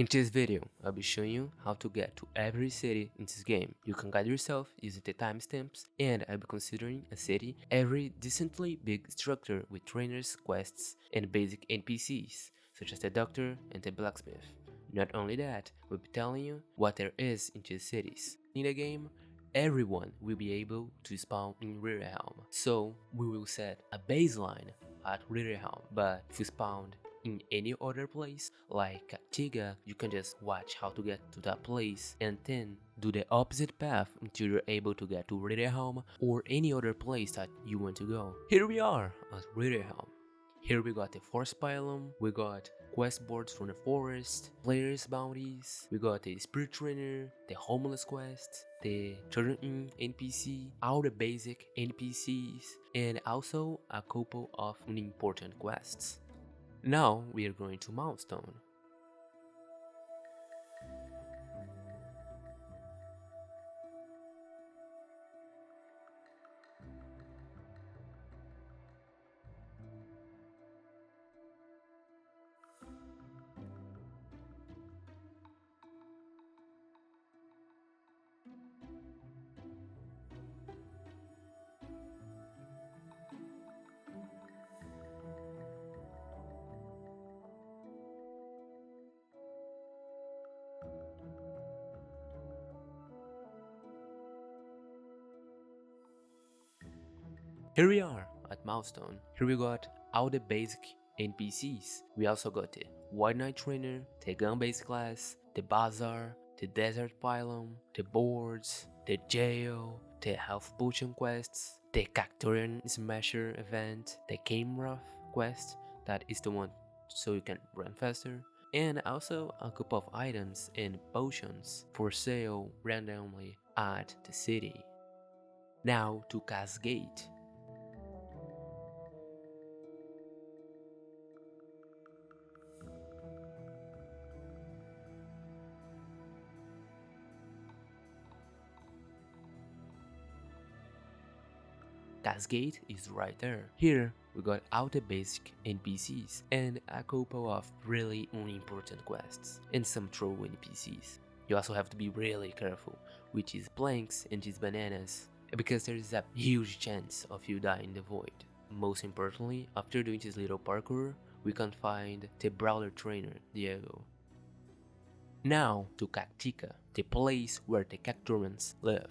In this video, I'll be showing you how to get to every city in this game. You can guide yourself using the timestamps, and I'll be considering a city every decently big structure with trainers, quests, and basic NPCs, such as the doctor and the blacksmith. Not only that, we'll be telling you what there is in these cities. In the game, everyone will be able to spawn in Ritherhelm, so we will set a baseline at Ritherhelm, but if you spawned in any other place like Cactica, you can just watch how to get to that place and then do the opposite path until you're able to get to Ritherhelm or any other place that you want to go. Here we are at Ritherhelm. Here we got the forest pylon, we got quest boards from the forest, players bounties, we got the spirit trainer, the homeless quest, the certain NPC, all the basic NPCs, and also a couple of unimportant quests. Now we are going to Mawstone. Here we are at Mawstone. Here we got all the basic NPCs. We also got the White Knight Trainer, the Gun Base Class, the Bazaar, the Desert Pylon, the Boards, the Jail, the Health Potion quests, the Cactorian Smasher event, the Camera quest, that is the one so you can run faster, and also a couple of items and potions for sale randomly at the city. Now to Casgate. Casgate is right there. Here we got all the basic NPCs and a couple of really unimportant quests and some troll NPCs. You also have to be really careful with these planks and these bananas because there is a huge chance of you dying in the void. Most importantly, after doing this little parkour, we can find the brawler trainer, Diego. Now to Cactica, the place where the Cactorians live.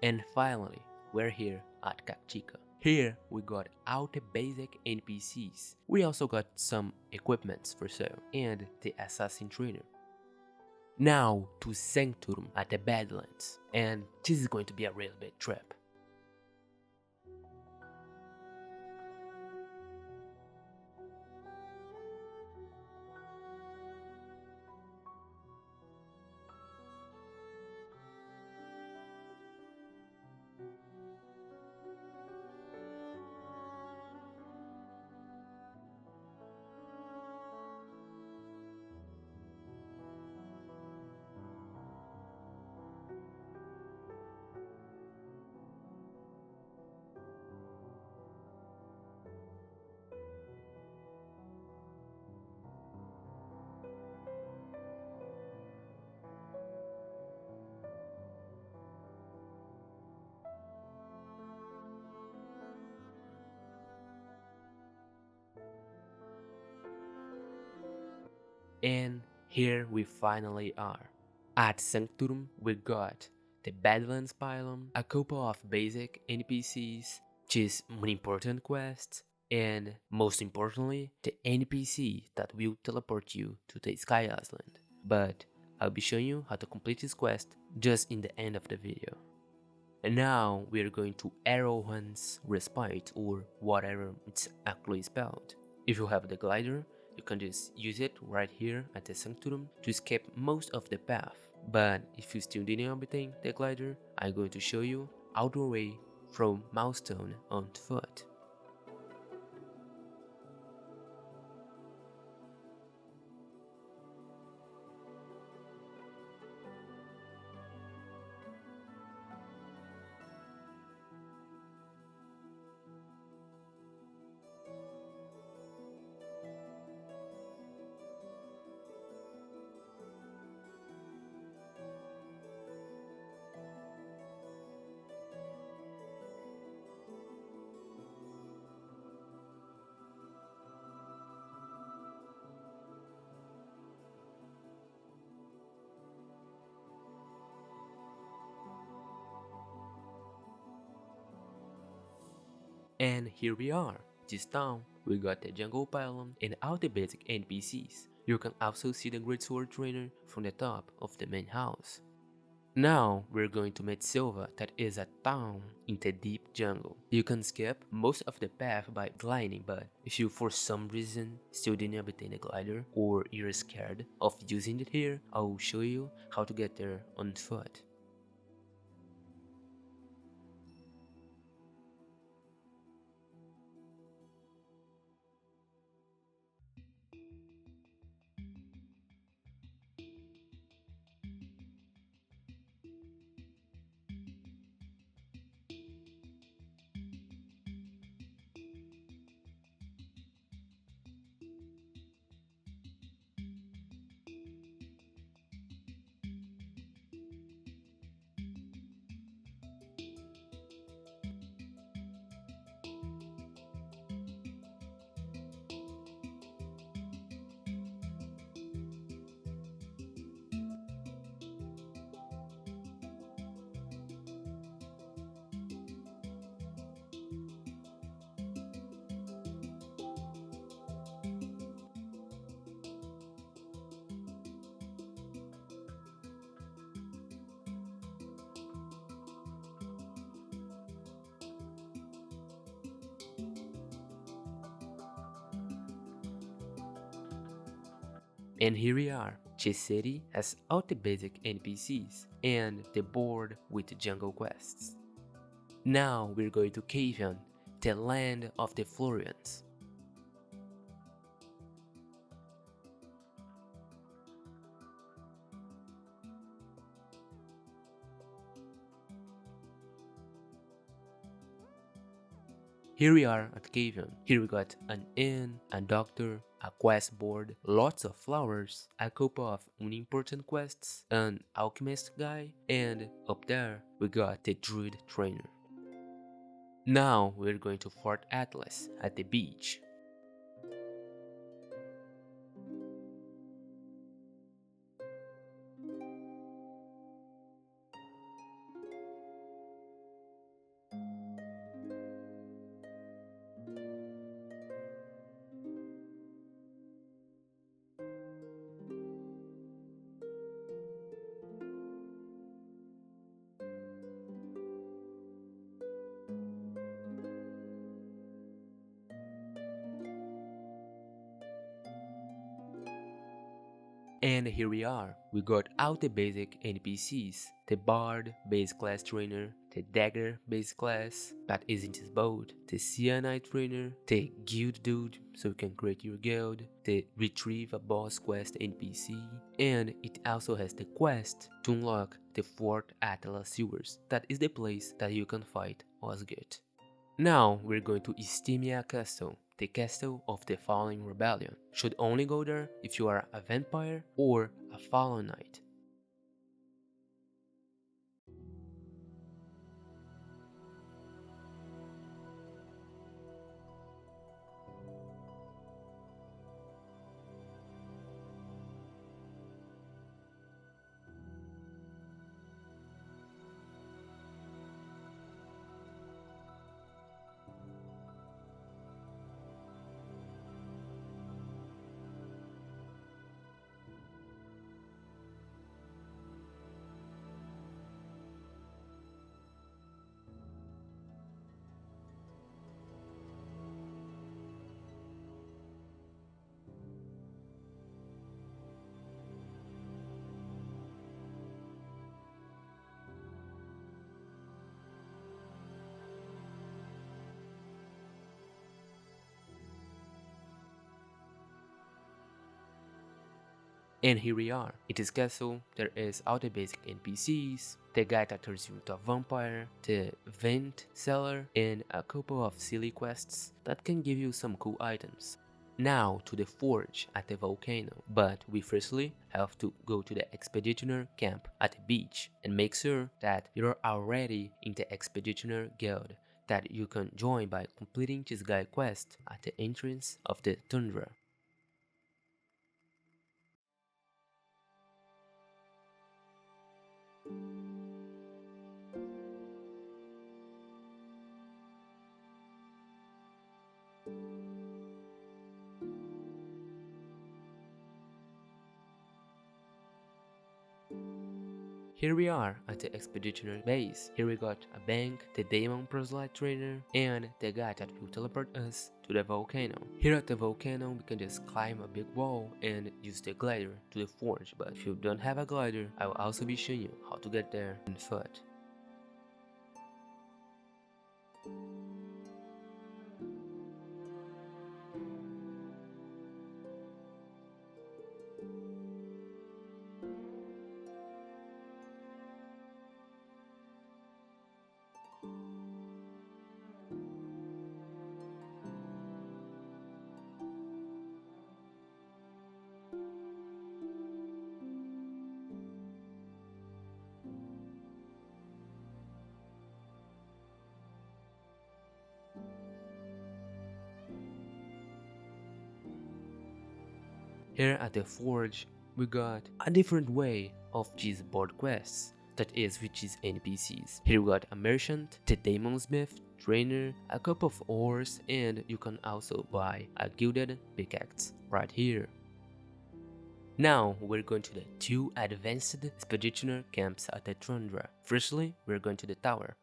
And finally, we're here at Cactica. Here we got all the basic NPCs. We also got some equipments for sale and the assassin trainer. Now to Sanctorum at the Badlands, and this is going to be a real big trip. And here we finally are. At Sanctorum we got the Badlands Pylon, a couple of basic NPCs, just important quests, and most importantly, the NPC that will teleport you to the Sky Island. But I'll be showing you how to complete this quest just in the end of the video. And now we're going to Erewhon's respite, or whatever it's actually spelled. If you have the glider, you can just use it right here at the Sanctorum to escape most of the path. But if you still didn't obtain the glider, I'm going to show you our way from Mawstone on foot. And here we are. This town, we got the jungle pylon and all the basic NPCs. You can also see the great sword trainer from the top of the main house. Now we're going to Mettsilva, that is a town in the deep jungle. You can skip most of the path by gliding, but if you for some reason still didn't obtain a glider or you're scared of using it here, I will show you how to get there on foot. And here we are. This city has all the basic NPCs and the board with the jungle quests. Now we're going to Cavion, the land of the Florians. Here we are at Cavion. Here we got an inn, a doctor, a quest board, lots of flowers, a couple of unimportant quests, an alchemist guy, and up there we got the druid trainer. Now we're going to Fort Atlas at the beach. And here we are. We got all the basic NPCs. The Bard base class trainer, the Dagger base class that isn't his boat, the Cyanide trainer, the Guild dude so you can create your guild, the Retrieve a Boss quest NPC, and it also has the quest to unlock the Fort Atlas sewers. That is the place that you can fight Osgate. Now we're going to Isthmia Castle, the castle of the Fallen Rebellion. Should only go there if you are a vampire or a fallen knight. And here we are. In this castle, there is all the basic NPCs, the guy that turns you into a vampire, the vent cellar, and a couple of silly quests that can give you some cool items. Now to the forge at the volcano, but we firstly have to go to the expeditioner camp at the beach and make sure that you're already in the expeditioner guild that you can join by completing this guide quest at the entrance of the Tundra. Here we are at the expeditioner base. Here we got a bank, the demon proselyte trainer, and the guy that will teleport us to the volcano. Here at the volcano, we can just climb a big wall and use the glider to the forge, but if you don't have a glider, I will also be showing you how to get there on foot. Here at the forge, we got a different way of these board quests, that is with these NPCs. Here we got a merchant, the demon smith, trainer, a couple of ores, and you can also buy a gilded pickaxe right here. Now we're going to the two advanced expeditioner camps at the Tundra. Firstly, we're going to the tower.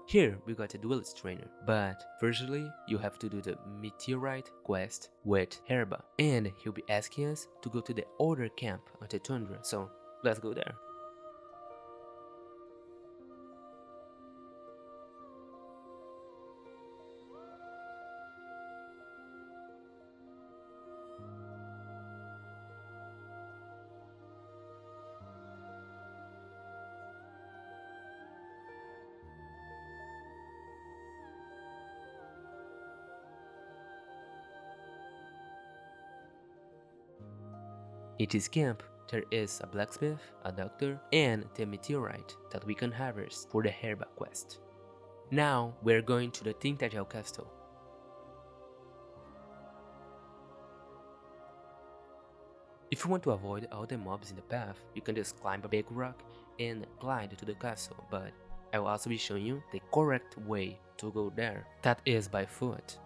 Here we got a duelist trainer, but firstly you have to do the meteorite quest with Herba, and he'll be asking us to go to the other camp on the Tundra, so let's go there. In this camp, there is a blacksmith, a doctor, and the meteorite that we can harvest for the Herba quest. Now we're going to the Tintagel Castle. If you want to avoid all the mobs in the path, you can just climb a big rock and glide to the castle, but I will also be showing you the correct way to go there, that is by foot.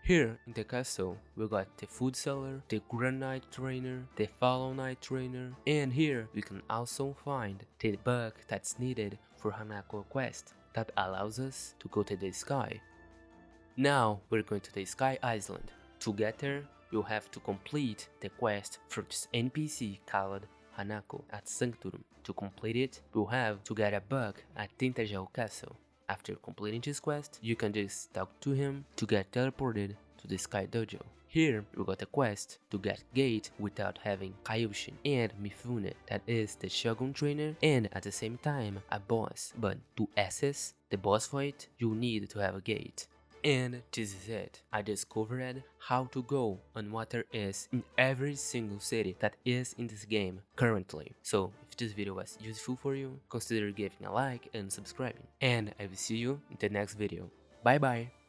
Here in the castle, we got the food seller, the granite trainer, the fallow knight trainer, and here we can also find the bug that's needed for Hanako quest that allows us to go to the sky. Now we're going to the Sky Island. To get there, you'll have to complete the quest for this NPC called Hanako at Sanctorum. To complete it, you'll have to get a bug at Tintagel Castle. After completing this quest, you can just talk to him to get teleported to the Sky Dojo. Here, we got a quest to get Gate without having Kaioshin and Mifune, that is the Shogun trainer and at the same time a boss, but to access the boss fight, you need to have a Gate. And this is it. I discovered how to go on what there is in every single city that is in this game currently. So if this video was useful for you, consider giving a like and subscribing. And I will see you in the next video. Bye bye!